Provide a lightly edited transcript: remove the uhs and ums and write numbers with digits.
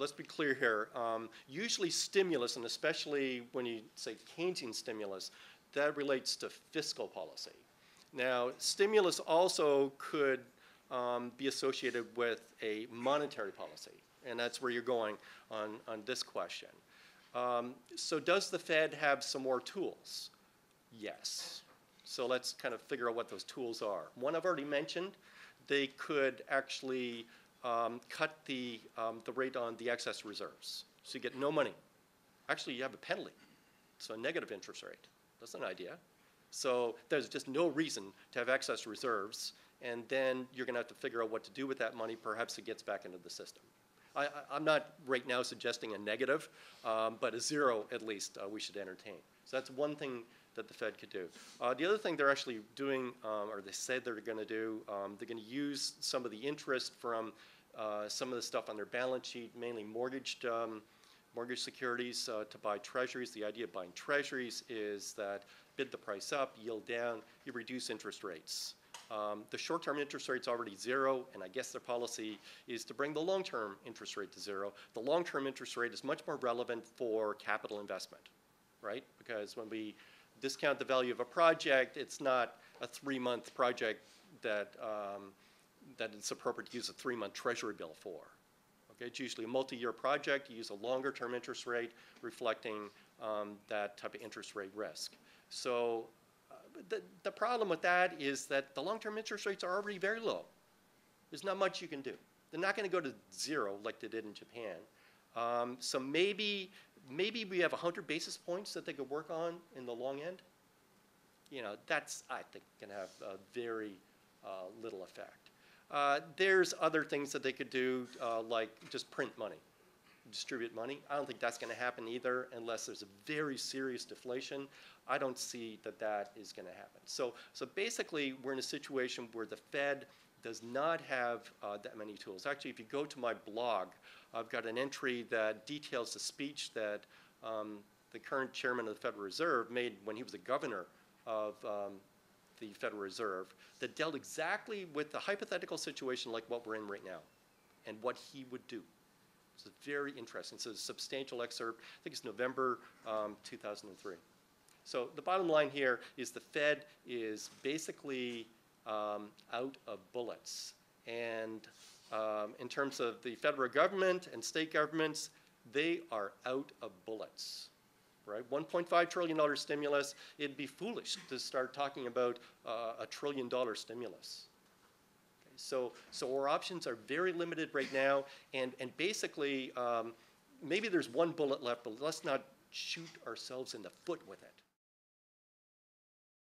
let's be clear here. Usually stimulus, and especially when you say Keynesian stimulus, that relates to fiscal policy. Now, stimulus also could be associated with a monetary policy, and that's where you're going on this question. So does the Fed have some more tools? Yes. So let's kind of figure out what those tools are. One I've already mentioned, they could actually cut the rate on the excess reserves. So you get no money. Actually, you have a penalty. So a negative interest rate. That's an idea. So there's just no reason to have excess reserves, and then you're going to have to figure out what to do with that money. Perhaps it gets back into the system. I'm not right now suggesting a negative, but a zero at least we should entertain. So that's one thing that the Fed could do. The other thing they're actually doing, or they said they're going to do, they're going to use some of the interest from some of the stuff on their balance sheet, mainly mortgage securities, to buy treasuries. The idea of buying treasuries is that bid the price up, yield down, you reduce interest rates. The short-term interest rate's already zero, and I guess their policy is to bring the long-term interest rate to zero. The long-term interest rate is much more relevant for capital investment, right? Because when we discount the value of a project, it's not a 3-month project that it's appropriate to use a 3-month treasury bill for. Okay, it's usually a multi-year project. You use a longer-term interest rate reflecting that type of interest rate risk. So the problem with that is that the long-term interest rates are already very low. There's not much you can do. They're not going to go to zero like they did in Japan. So maybe we have 100 basis points that they could work on in the long end. You know, that's, I think, going to have a very little effect. There's other things that they could do, like just print money, distribute money. I don't think that's going to happen either unless there's a very serious deflation. I don't see that that is going to happen. So basically, we're in a situation where the Fed does not have that many tools. Actually, if you go to my blog, I've got an entry that details the speech that the current chairman of the Federal Reserve made when he was the governor of the Federal Reserve that dealt exactly with the hypothetical situation like what we're in right now and what he would do. It's very interesting. It's a substantial excerpt. I think it's November 2003. So the bottom line here is the Fed is basically out of bullets. And in terms of the federal government and state governments, they are out of bullets. Right? $1.5 trillion stimulus. It'd be foolish to start talking about a $1 trillion stimulus. Okay, so our options are very limited right now, and basically maybe there's one bullet left, but let's not shoot ourselves in the foot with it.